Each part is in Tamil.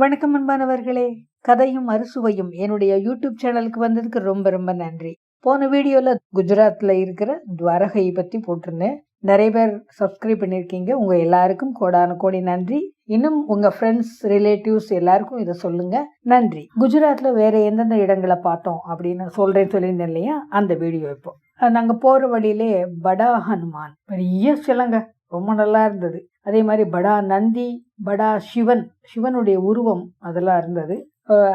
வணக்கம் அன்பானவர்களே, கதையும் அறுசுவையும் என்னுடைய யூடியூப் சேனலுக்கு வந்ததுக்கு ரொம்ப ரொம்ப நன்றி. போன வீடியோல குஜராத்ல இருக்கிற துவாரகை பத்தி போட்டிருந்தேன். நிறைய பேர் சப்ஸ்கிரைப் பண்ணியிருக்கீங்க. உங்க எல்லாருக்கும் கோடான கோடி நன்றி. இன்னும் உங்க ஃப்ரெண்ட்ஸ் ரிலேட்டிவ்ஸ் எல்லாருக்கும் இதை சொல்லுங்க. நன்றி. குஜராத்ல வேற எந்தெந்த இடங்களை பார்த்தோம் அப்படின்னு சொல்லியிருந்தேன் இல்லையா, அந்த வீடியோ இப்போ நாங்க போற வழியிலே படா ஹனுமான் பெரிய சிலைங்க, ரொம்ப நல்லா இருந்தது. அதே மாதிரி படா நந்தி, படா சிவனுடைய உருவம் அதெல்லாம் இருந்தது.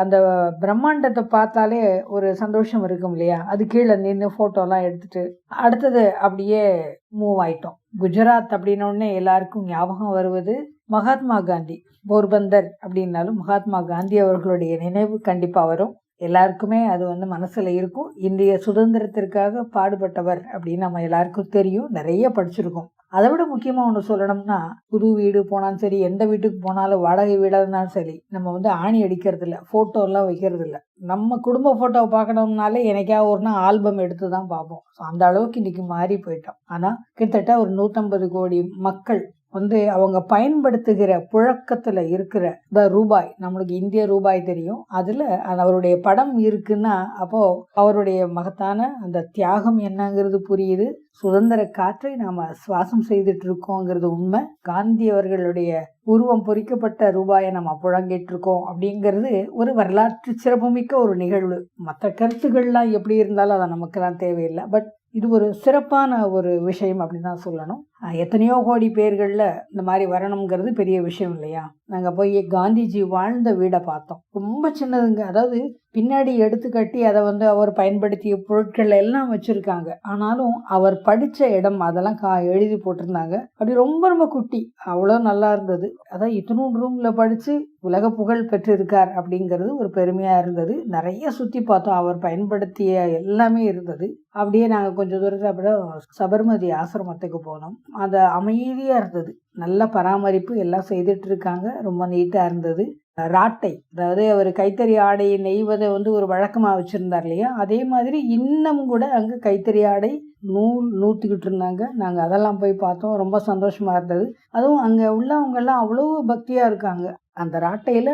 அந்த பிரம்மாண்டத்தை பார்த்தாலே ஒரு சந்தோஷம் இருக்கும் இல்லையா, அது கீழே நின்று போட்டோலாம் எடுத்துட்டு அடுத்தது அப்படியே மூவ் ஆயிட்டோம். குஜராத் அப்படின்னோடனே எல்லாருக்கும் ஞாபகம் வருவது மகாத்மா காந்தி. போர்பந்தர் அப்படின்னாலும் மகாத்மா காந்தி அவர்களுடைய நினைவு கண்டிப்பா வரும். எல்லாருக்குமே அது மனசுல இருக்கும். இந்திய சுதந்திரத்திற்காக பாடுபட்டவர் அப்படின்னு நம்ம எல்லாருக்கும் தெரியும், நிறைய படிச்சிருக்கோம். அதை விட முக்கியமா ஒன்று சொல்லணும்னா, புது வீடு போனாலும் சரி, எந்த வீட்டுக்கு போனாலும், வாடகை வீடானாலும் சரி, நம்ம ஆணி அடிக்கிறது இல்லை, போட்டோ எல்லாம் வைக்கிறது இல்லை. நம்ம குடும்ப போட்டோவை பார்க்கணும்னாலே எனக்காவது ஒரு நாள் ஆல்பம் எடுத்து தான் பார்ப்போம். அந்த அளவுக்கு இன்னைக்கு மாறி போயிட்டோம். ஆனா கிட்டத்தட்ட ஒரு 150 கோடி மக்கள் அவங்க பயன்படுத்துகிற புழக்கத்துல இருக்கிற ரூபாய், நம்மளுக்கு இந்திய ரூபாய் தெரியும், அதுல அவருடைய படம் இருக்குன்னா அப்போ அவருடைய மகத்தான அந்த தியாகம் என்னங்கிறது புரியுது. சுதந்திர காற்றை நாம சுவாசம் செய்துட்டு இருக்கோங்கிறது உண்மை. காந்தி அவர்களுடைய உருவம் பொறிக்கப்பட்ட ரூபாயை நம்ம புழங்கிட்டு இருக்கோம் அப்படிங்கிறது ஒரு வரலாற்று சிறப்புமிக்க ஒரு நிகழ்வு. மற்ற கருத்துக்கள்லாம் எப்படி இருந்தாலும் அதை நமக்கெல்லாம் தேவையில்லை. பட் இது ஒரு சிறப்பான ஒரு விஷயம் அப்படின்னு தான் சொல்லணும். எத்தனையோ கோடி பேர்கள்ல இந்த மாதிரி வரணுங்கிறது பெரிய விஷயம் இல்லையா. நாங்க போய் காந்திஜி வாழ்ந்த வீடை பார்த்தோம். ரொம்ப சின்னதுங்க. அதாவது பின்னாடி எடுத்து கட்டி அதை அவர் பயன்படுத்திய பொருட்கள் எல்லாம் வச்சிருக்காங்க. ஆனாலும் அவர் படிச்ச இடம் அதெல்லாம் எழுதி போட்டிருந்தாங்க. அப்படி ரொம்ப ரொம்ப குட்டி, அவ்வளோ நல்லா இருந்தது. அதான் இத்தனூறு ரூம்ல படிச்சு உலக புகழ் பெற்றிருக்கார் அப்படிங்கிறது ஒரு பெருமையா இருந்தது. நிறைய சுத்தி பார்த்தோம், அவர் பயன்படுத்திய எல்லாமே இருந்தது. அப்படியே நாங்க கொஞ்சம் தூரத்துல அப்புறம் சபர்மதி ஆசிரமத்துக்கு போனோம். அது அமைதியா இருந்தது, நல்ல பராமரிப்பு எல்லாம் செய்துட்டு இருக்காங்க, ரொம்ப நீட்டா இருந்தது. ராட்டை, அதாவது அவர் கைத்தறி ஆடையை நெய்வதை ஒரு வழக்கமா வச்சிருந்தார் இல்லையா, அதே மாதிரி இன்னும் கூட அங்க கைத்தறி ஆடை நூத்திக்கிட்டு இருந்தாங்க. நாங்க அதெல்லாம் போய் பார்த்தோம், ரொம்ப சந்தோஷமா இருந்தது. அதுவும் அங்க உள்ளவங்க எல்லாம் அவ்வளவு பக்தியா இருக்காங்க. அந்த ராட்டையில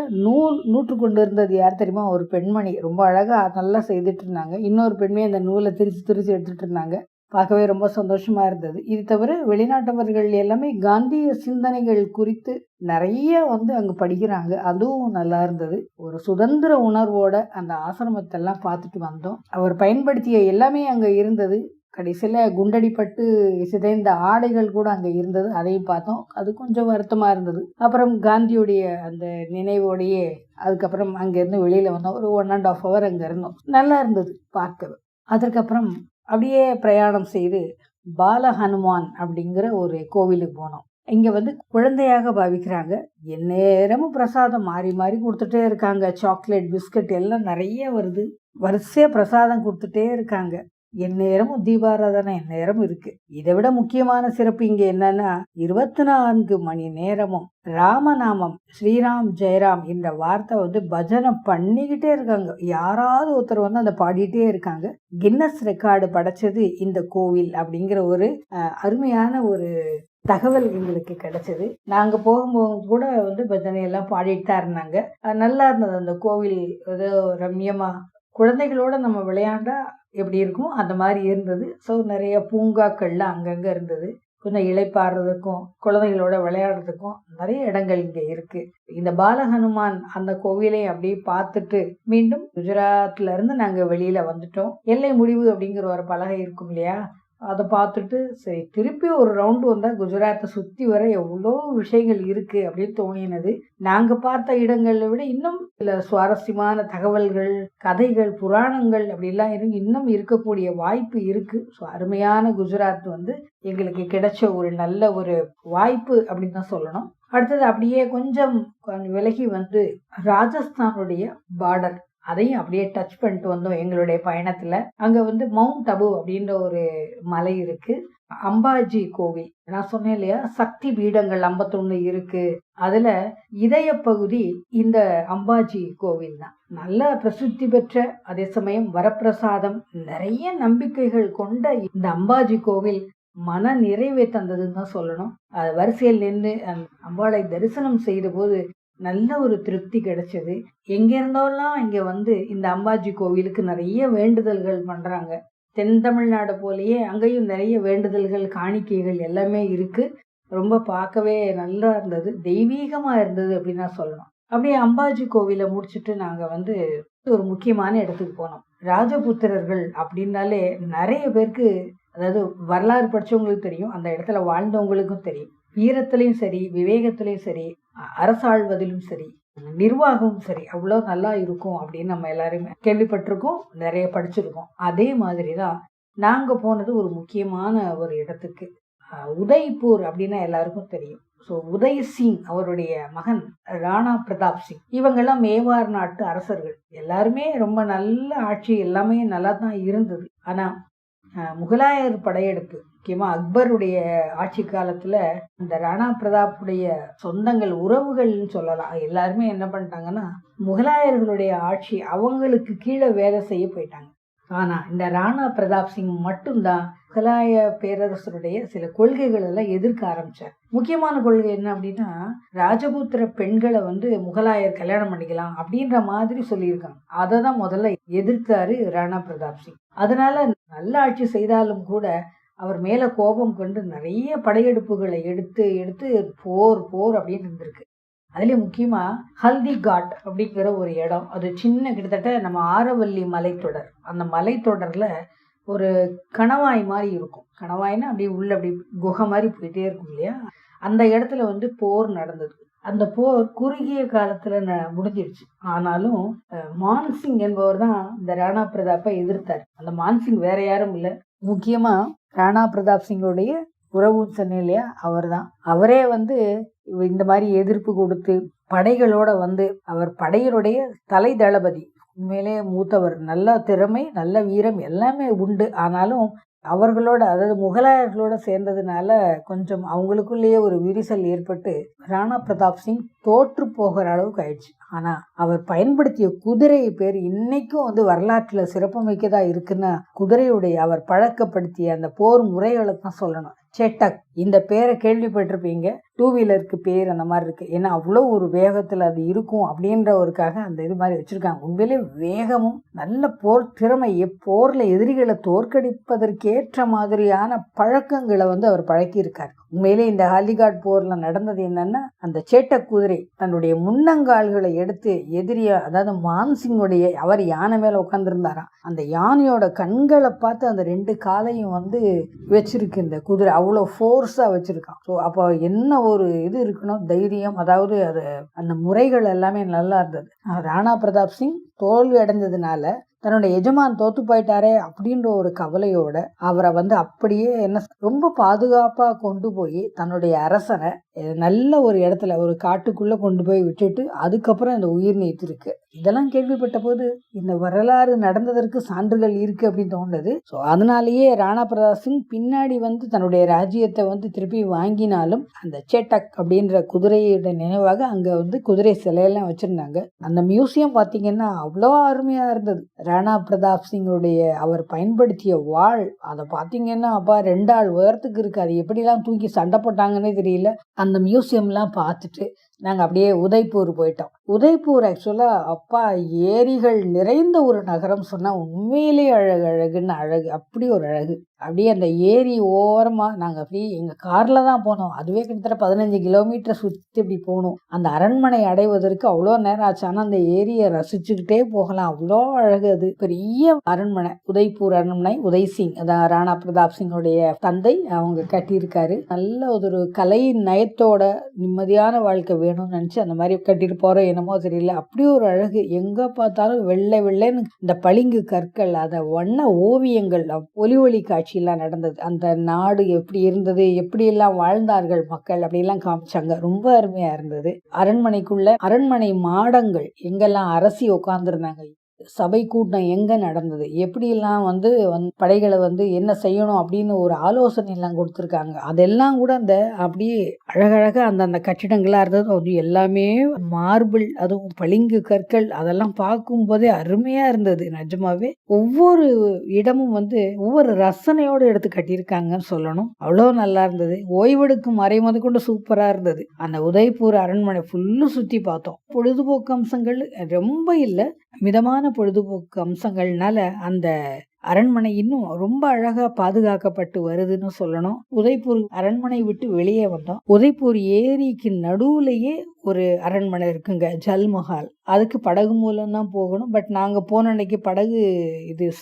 நூற்று கொண்டு இருந்தது யார் தெரியுமா, ஒரு பெண்மணி. ரொம்ப அழகா நல்லா செய்துட்டு இருந்தாங்க. இன்னொரு பெண்மணி அந்த நூலை திரிச்சு எடுத்துட்டு இருந்தாங்க. பார்க்கவே ரொம்ப சந்தோஷமா இருந்தது. இது தவிர வெளிநாட்டவர்கள் எல்லாமே காந்திய சிந்தனைகள் குறித்து நிறைய அங்க படிக்கிறாங்க. அதுவும் நல்லா இருந்தது. ஒரு சுதந்திர உணர்வோட அந்த ஆசிரமத்தெல்லாம் பார்த்துட்டு வந்தோம். அவர் பயன்படுத்திய எல்லாமே அங்க இருந்தது. கடைசியில குண்டடிப்பட்டு சிதைந்த ஆடைகள் கூட அங்க இருந்தது, அதையும் பார்த்தோம். அது கொஞ்சம் வருத்தமா இருந்தது. அப்புறம் காந்தியுடைய அந்த நினைவோடையே அதுக்கப்புறம் அங்கிருந்து வெளியில வந்தோம். ஒரு 1.5 hour அங்க இருந்தோம். நல்லா இருந்தது பார்க்கவே. அதற்கப்புறம் அப்படியே பிரயாணம் செய்து பால ஹனுமான் அப்படிங்கிற ஒரு கோவிலுக்கு போனோம். இங்க குழந்தையாக பாவிக்கிறாங்க. எந்நேரமும் பிரசாதம் மாறி மாறி கொடுத்துட்டே இருக்காங்க. சாக்லேட், பிஸ்கட் எல்லாம் நிறைய வருது. வரிசையா பிரசாதம் கொடுத்துட்டே இருக்காங்க. எந்நேரமும் தீபாராதனை எந்நேரமும் இருக்கு. இதை விட முக்கியமான சிறப்பு இங்க என்னன்னா, 24 மணி நேரமும் ராமநாமம், ஸ்ரீராம் ஜெயராம் என்ற வார்த்தை பஜனை பண்ணிக்கிட்டே இருக்காங்க. யாராவது ஒருத்தர் அதை பாடிட்டே இருக்காங்க. கின்னஸ் ரெக்கார்டு படைச்சது இந்த கோவில் அப்படிங்கிற ஒரு அருமையான ஒரு தகவல் எங்களுக்கு கிடைச்சது. நாங்க போகும்போது கூட பஜனை எல்லாம் பாடிட்டு தான் இருந்தாங்க. நல்லா இருந்தது அந்த கோவில். ஏதோ ரம்யமா குழந்தைகளோட நம்ம விளையாண்டா எப்படி இருக்கும் அந்த மாதிரி இருந்தது. ஸோ நிறைய பூங்காக்கள்லாம் அங்கங்க இருந்தது. கொஞ்சம் இளைப்பாடுறதுக்கும் குழந்தைகளோட விளையாடுறதுக்கும் நிறைய இடங்கள் இங்க இருக்கு. இந்த பாலஹனுமான் அந்த கோவிலை அப்படியே பார்த்துட்டு மீண்டும் குஜராத்ல இருந்து நாங்க வெளியில வந்துட்டோம். எல்லை முடிவு அப்படிங்கிற ஒரு பலகை இருக்கும் இல்லையா, அதை பார்த்துட்டு சரி திருப்பி ஒரு ரவுண்டு வந்தா குஜராத்தை சுத்தி வர எவ்வளோ விஷயங்கள் இருக்கு அப்படின்னு தோணினது. நாங்க பார்த்த இடங்களை விட இன்னும் சில சுவாரஸ்யமான தகவல்கள், கதைகள், புராணங்கள் அப்படிலாம் இன்னும் இருக்கக்கூடிய வாய்ப்பு இருக்கு. ஸோ அருமையான குஜராத் எங்களுக்கு கிடைச்ச ஒரு நல்ல ஒரு வாய்ப்பு அப்படின்னு தான் சொல்லணும். அடுத்தது அப்படியே கொஞ்சம் விலகி ராஜஸ்தானுடைய பார்டர், அதையும் அப்படியே டச் பண்ணிட்டு வந்தோம் எங்களுடைய பயணத்துல. அங்க மவுண்ட் அபு அப்படின்ற ஒரு மலை இருக்கு. அம்பாஜி கோவில், நான் சொன்னேன் இல்லையா, சக்தி பீடங்கள் 51 இருக்கு. அதுல இதய பகுதி இந்த அம்பாஜி கோவில் தான். நல்ல பிரசித்தி பெற்ற, அதே சமயம் வரப்பிரசாதம், நிறைய நம்பிக்கைகள் கொண்ட இந்த அம்பாஜி கோவில் மன நிறைவை தந்ததுன்னு தான் சொல்லணும். வரிசையில் நின்று அம்பாளை தரிசனம் செய்த போது நல்ல ஒரு திருப்தி கிடைச்சது. எங்க இருந்தோம்லாம் இங்க வந்து இந்த அம்பாஜி கோவிலுக்கு நிறைய வேண்டுதல்கள் பண்றாங்க. தென் தமிழ்நாடு போலயே அங்கேயும் நிறைய வேண்டுதல்கள், காணிக்கைகள் எல்லாமே இருக்கு. ரொம்ப பார்க்கவே நல்லா இருந்தது. தெய்வீகமா இருந்தது அப்படின்னு தான் சொல்லணும். அப்படியே அம்பாஜி கோவிலை முடிச்சுட்டு நாங்க வந்து ஒரு முக்கியமான இடத்துக்கு போனோம். ராஜபுத்திரர்கள் அப்படின்னாலே நிறைய பேருக்கு, அதாவது வரலாறு படிச்சவங்களுக்கு தெரியும், அந்த இடத்துல வாழ்ந்தவங்களுக்கும் தெரியும். வீரத்திலையும் சரி, விவேகத்திலையும் சரி, அரசாள்வதிலும் சரி, நிர்வாகமும் சரி அவ்வளோ நல்லா இருக்கும் அப்படின்னு நம்ம எல்லாருமே கேள்விப்பட்டிருக்கோம், நிறைய படிச்சிருக்கோம். அதே மாதிரி தான் நாங்க போனது ஒரு முக்கியமான ஒரு இடத்துக்கு. உதய்பூர் அப்படின்னா எல்லாருக்கும் தெரியும். ஸோ உதய் சிங் அவருடைய மகன் ராணா பிரதாப் சிங், இவங்கெல்லாம் மேவார் நாட்டு அரசர்கள். எல்லாருமே ரொம்ப நல்ல ஆட்சி, எல்லாமே நல்லா தான் இருந்தது. ஆனா முகலாயர் படையெடுப்பு, முக்கியமா அக்பருடைய ஆட்சி காலத்துல இந்த ராணா பிரதாப்புடைய சொந்தங்கள், உறவுகள்னு சொல்லலாம், எல்லாருமே என்ன பண்ணிட்டாங்கன்னா முகலாயர்களுடைய ஆட்சி அவங்களுக்கு கீழே வேலை செய்ய போயிட்டாங்க. ஆனா இந்த ராணா பிரதாப் சிங் மட்டும்தான் முகலாய பேரரசருடைய சில கொள்கைகள் எல்லாம் எதிர்க்க ஆரம்பிச்சார். முக்கியமான கொள்கை என்ன அப்படின்னா, ராஜபுத்திர பெண்களை வந்து முகலாயர் கல்யாணம் பண்ணிக்கலாம் அப்படின்ற மாதிரி சொல்லியிருக்காங்க. அதை தான் முதல்ல எதிர்த்தாரு ராணா பிரதாப் சிங். அதனால நல்ல ஆட்சி செய்தாலும் கூட அவர் மேல கோபம் கொண்டு நிறைய படையெடுப்புகளை எடுத்து எடுத்து போர் போர் அப்படின்னு இருந்திருக்கு. அதுலயும் முக்கியமா ஹல்தி காட் அப்படிங்கிற ஒரு இடம், அது சின்ன, கிட்டத்தட்ட நம்ம ஆரவல்லி மலைத்தொடர், அந்த மலைத்தொடர்ல ஒரு கணவாய் மாதிரி இருக்கும். கணவாய்னா அப்படியே உள்ள அப்படி குகை மாதிரி போயிட்டே இருக்கும் இல்லையா, அந்த இடத்துல வந்து போர் நடந்தது. அந்த போர் குறுகிய காலத்துல முடிஞ்சிருச்சு. ஆனாலும் மான்சிங் என்பவர் தான் இந்த ராணா பிரதாப்பை எதிர்த்தார். அந்த மான்சிங் வேற யாரும் இல்லை, முக்கியமா ராணா பிரதாப் சிங்கோடைய உறவுன்னு சொன்னேன் இல்லையா, அவர் தான். அவரே வந்து இந்த மாதிரி எதிர்ப்பு கொடுத்து படைகளோட வந்து, அவர் படையினுடைய தலை தளபதி, உண்மையிலே மூத்தவர், நல்ல திறமை, நல்ல வீரம் எல்லாமே உண்டு. ஆனாலும் அவர்களோட, அதாவது முகலாயர்களோட சேர்ந்ததுனால கொஞ்சம் அவங்களுக்குள்ளேயே ஒரு விரிசல் ஏற்பட்டு ராணா பிரதாப் சிங் தோற்று போகிற அளவுக்கு ஆயிடுச்சு. ஆனா அவர் பயன்படுத்திய குதிரை பேர் இன்னைக்கும் வந்து வரலாற்றுல சிறப்புமிக்கதா இருக்குன்னா, குதிரையுடைய அவர் பழக்கப்படுத்திய அந்த போர் முறைகளை தான் சொல்லணும். செட்டக், இந்த பேரை கேள்விப்பட்டிருப்பீங்க. 2 வீலருக்கு பேர் அந்த மாதிரி இருக்கு. ஏன்னா அவ்வளோ ஒரு வேகத்துல அது இருக்கும் அப்படின்றவருக்காக அந்த இது மாதிரி வச்சிருக்காங்க. உண்மையிலே வேகமும் நல்ல போர் திறமை, போர்ல எதிரிகளை தோற்கடிப்பதற்கேற்ற மாதிரியான பழக்கங்களை வந்து அவர் பழக்கியிருக்காரு. உண்மையிலே இந்த ஹாலிகாட் போர்ல நடந்தது என்னன்னா, அந்த சேட்டக் குதிரை தன்னுடைய முன்னங்கால்களை எடுத்து எதிரிய, அதாவது மான்சிங்குடைய, அவர் யானை மேல உட்கார்ந்துருந்தாராம், அந்த யானையோட கண்களை பார்த்து அந்த 2 காலையும் வந்து வச்சிருக்கு இந்த குதிரை, அவ்வளோ ஃபோர்ஸா வச்சிருக்கான். ஸோ அப்போ என்ன ஒரு இது இருக்கணும், தைரியம், அதாவது அது அந்த முறைகள் எல்லாமே நல்லா இருந்தது. ராணா பிரதாப் சிங் தோல்வி அடைஞ்சதுனால தன்னுடைய எஜமான் தோத்து போயிட்டாரே அப்படின்ற ஒரு கவலையோட அவரை வந்து அப்படியே என்ன ரொம்ப பாதுகாப்பா கொண்டு போய் தன்னுடைய அரசனை நல்ல ஒரு இடத்துல, ஒரு காட்டுக்குள்ள கொண்டு போய் விட்டுட்டு அதுக்கப்புறம் இந்த உயிர் நீத்து இருக்கு. இதெல்லாம் கேள்விப்பட்ட போது இந்த வரலாறு நடந்ததற்கு சான்றுகள் இருக்கு அப்படின்னு தோணுது. ஸோ அதனாலேயே ராணா பிரதாப் சிங் பின்னாடி வந்து தன்னுடைய ராஜ்யத்தை வந்து திருப்பி வாங்கினாலும் அந்த சேட்டக் அப்படின்ற குதிரையோட நினைவாக அங்க வந்து குதிரை சிலையெல்லாம் வச்சிருந்தாங்க. அந்த மியூசியம் பார்த்தீங்கன்னா அவ்வளோ அருமையா இருந்தது. ராணா பிரதாப் சிங்குடைய அவர் பயன்படுத்திய வாள், அதை பார்த்தீங்கன்னா அப்பா 2 ஆள் உயரத்துக்கு இருக்கு. அது எப்படிலாம் தூக்கி சண்டை போட்டாங்கன்னே தெரியல. அந்த மியூசியம்லாம் பார்த்துட்டு நாங்கள் அப்படியே உதய்பூர் போயிட்டோம். உதய்பூர் ஆக்சுவலாக அப்பா ஏரிகள் நிறைந்த ஒரு நகரம் சொன்னால் உண்மையிலே அழகுன்னு அழகு, அப்படி ஒரு அழகு. அப்படியே அந்த ஏரி ஓரமாக நாங்கள் அப்படியே எங்கள் காரில் தான் போனோம். அதுவே கிட்டத்தட்ட 15 கிலோமீட்டர் சுற்றி இப்படி போகணும். அந்த அரண்மனை அடைவதற்கு அவ்வளோ நேரம் ஆச்சு. ஆனால் அந்த ஏரியை ரசிச்சுக்கிட்டே போகலாம், அவ்வளோ அழகு. அது பெரிய அரண்மனை, உதய்பூர் அரண்மனை. உதய் சிங், அதான் ராணா பிரதாப் சிங்குடைய தந்தை, அவங்க கட்டியிருக்காரு. நல்ல ஒரு கலை நயத்தோட நிம்மதியான வாழ்க்கை வேணும்னு நினச்சி அந்த மாதிரி கட்டிட்டு போகிறோம், என்னமோ தெரியல, அப்படி ஒரு அழகு. எங்கே பார்த்தாலும் வெள்ளை வெள்ளைன்னு இந்த பளிங்கு கற்கள், அதை வண்ண ஓவியங்கள், ஒலி காட்சியெல்லாம் நடந்தது. அந்த நாடு எப்படி இருந்தது, எப்படியெல்லாம் வாழ்ந்தார்கள் மக்கள், அப்படியெல்லாம் காமிச்சாங்க. ரொம்ப அருமையாக இருந்தது. அரண்மனைக்குள்ள அரண்மனை மாடங்கள், எங்கெல்லாம் அரசி உட்காந்துருந்தாங்க, சபை கூட்டம் எங்க நடந்தது, எப்படியெல்லாம் படைகளை என்ன செய்யணும் அப்படின்னு ஒரு ஆலோசனை எல்லாம் கொடுத்துருக்காங்க. அதெல்லாம் கூட அந்த அப்படியே அழகழகா அந்த கட்டிடங்களா இருந்தது. அது எல்லாமே மார்பிள், அதுவும் பளிங்கு கற்கள், அதெல்லாம் பார்க்கும் போதே அருமையா இருந்தது. நிஜமாவே ஒவ்வொரு இடமும் ஒவ்வொரு ரசனையோடு எடுத்து கட்டியிருக்காங்கன்னு சொல்லணும். அவ்வளோ நல்லா இருந்தது. ஓய்வெடுக்கும் அறை முதற்கொண்டு சூப்பரா இருந்தது. அந்த உதய்பூர் அரண்மனை ஃபுல்லு சுத்தி பார்த்தோம். பொழுதுபோக்கு அம்சங்கள் ரொம்ப இல்லை, மிதமான பொழுதுபோக்கு அம்சங்கள்னால அந்த அரண்மனை இன்னும் ரொம்ப அழகா பாதுகாக்கப்பட்டு வருதுன்னு சொல்லணும். உதய்பூர் அரண்மனை விட்டு வெளியே வந்தோம். உதய்பூர் ஏரிக்கு நடுவுலயே ஒரு அரண்மனை இருக்குங்க, ஜல்மஹால். அதுக்கு படகு மூலம் தான் போகணும். பட் நாங்க போன அன்னைக்கு படகு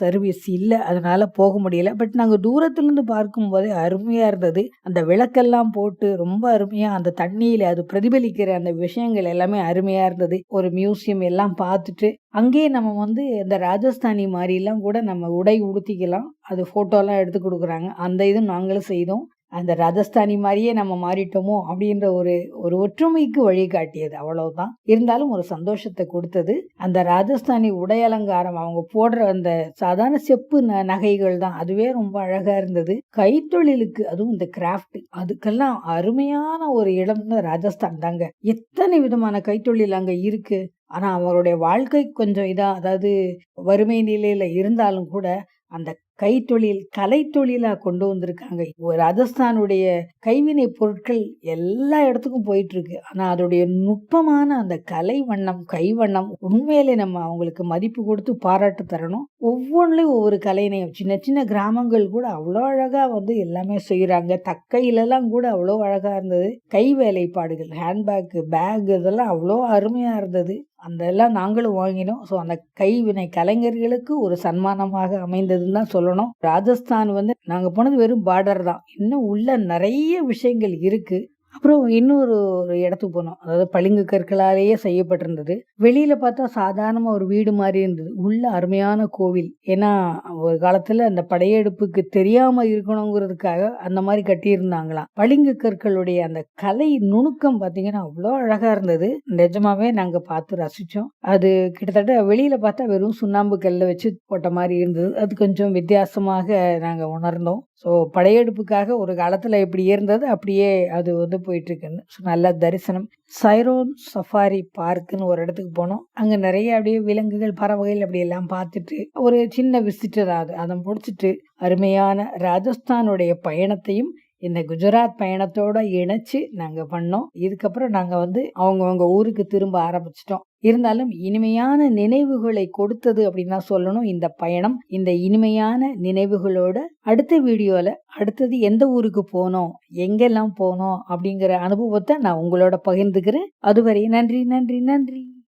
சர்வீஸ் இல்லை, அதனால போக முடியல. பட் நாங்க தூரத்துல இருந்து பார்க்கும் போதே அருமையா இருந்தது. அந்த விளக்கெல்லாம் போட்டு ரொம்ப அருமையா அந்த தண்ணியில அது பிரதிபலிக்கிற அந்த விஷயங்கள் எல்லாமே அருமையா இருந்தது. ஒரு மியூசியம் எல்லாம் பார்த்துட்டு அங்கேயே நம்ம இந்த ராஜஸ்தானி மாதிரி எல்லாம் கூட நம்ம உடை உடுத்திக்கலாம். அது போட்டோலாம் எடுத்து கொடுக்குறாங்க. அந்த இதுவும் நாங்களும் செய்தோம். அந்த ராஜஸ்தானி மாதிரியே நம்ம மாறிட்டோமோ அப்படின்ற ஒரு ஒற்றுமைக்கு வழிகாட்டியது. அவ்வளவுதான். இருந்தாலும் ஒரு சந்தோஷத்தை கொடுத்தது. அந்த ராஜஸ்தானி உடை அலங்காரம், அவங்க போடுற அந்த சாதாரண செப்பு நகைகள் தான், அதுவே ரொம்ப அழகா இருந்தது. கைத்தொழிலுக்கு, அதுவும் இந்த கிராஃப்ட், அதுக்கெல்லாம் அருமையான ஒரு இடம் ராஜஸ்தான் தாங்க. எத்தனை விதமான கைத்தொழில் அங்க இருக்கு. ஆனா அவருடைய வாழ்க்கை கொஞ்சம் அதாவது வறுமை நிலையில இருந்தாலும் கூட அந்த கைத்தொழில் கலைத்தொழிலா கொண்டு வந்திருக்காங்க. ராஜஸ்தானுடைய கைவினை பொருட்கள் எல்லா இடத்துக்கும் போயிட்டு இருக்கு. ஆனா அதோடைய நுட்பமான அந்த கலை வண்ணம், கைவண்ணம், உண்மையிலே நம்ம அவங்களுக்கு மதிப்பு கொடுத்து பாராட்டு தரணும். ஒவ்வொன்றுலயும் ஒவ்வொரு கலைநயம். சின்ன சின்ன கிராமங்கள் கூட அவ்வளோ அழகா எல்லாமே செய்யறாங்க. தக்கையிலெல்லாம் கூட அவ்வளோ அழகா இருந்தது. கை வேலைப்பாடுகள், ஹேண்ட்பேக், பேக், இதெல்லாம் அவ்வளோ அருமையா இருந்தது. அந்த எல்லாம் நாங்களும் வாங்கினோம். ஸோ அந்த கைவினை கலைஞர்களுக்கு ஒரு சன்மானமாக அமைந்ததுன்னு தான் சொல்லணும். ராஜஸ்தான் நாங்கள் போனது வெறும் பார்டர் தான். இன்னும் உள்ள நிறைய விஷயங்கள் இருக்கு. அப்புறம் இன்னொரு இடத்துக்கு போனோம். அதாவது பளிங்கு கற்களாலேயே செய்யப்பட்டிருந்தது. வெளியில பார்த்தா சாதாரணமா ஒரு வீடு மாதிரி இருந்தது. உள்ள அருமையான கோவில். ஏன்னா ஒரு காலத்துல அந்த படையெடுப்புக்கு தெரியாம இருக்கணுங்கிறதுக்காக அந்த மாதிரி கட்டியிருந்தாங்களாம். பளிங்கு கற்களுடைய அந்த கலை நுணுக்கம் பார்த்தீங்கன்னா அவ்வளோ அழகா இருந்தது. நிஜமாவே நாங்க பார்த்து ரசிச்சோம். அது கிட்டத்தட்ட வெளியில பார்த்தா வெறும் சுண்ணாம்பு கல்ல வச்சு போட்ட மாதிரி இருந்தது. அது கொஞ்சம் வித்தியாசமாக நாங்க உணர்ந்தோம். ஸோ படையெடுப்புக்காக ஒரு காலத்துல எப்படி இருந்தது அப்படியே அது போயிட்டு இருக்குன்னு. ஸோ நல்ல தரிசனம். சைரோன் சஃபாரி பார்க்குன்னு ஒரு இடத்துக்கு போனோம். அங்க நிறைய அப்படியே விலங்குகள், பறவைகள் அப்படி எல்லாம் பார்த்துட்டு ஒரு சின்ன விசிட்டர் அதை முடிச்சுட்டு அருமையான ராஜஸ்தானுடைய பயணத்தையும் இந்த குஜராத் பயணத்தோட இணைச்சு நாங்க பண்ணோம். இதுக்கப்புறம் நாங்க அவங்கவங்க ஊருக்கு திரும்ப ஆரம்பிச்சிட்டோம். இருந்தாலும் இனிமையான நினைவுகளை கொடுத்தது அப்படின்னு தான் சொல்லணும் இந்த பயணம். இந்த இனிமையான நினைவுகளோட அடுத்த வீடியோல அடுத்தது எந்த ஊருக்கு போனோம், எங்கெல்லாம் போனோம் அப்படிங்கிற அனுபவத்தை நான் உங்களோட பகிர்ந்துக்கிறேன். அதுவரை நன்றி, நன்றி, நன்றி.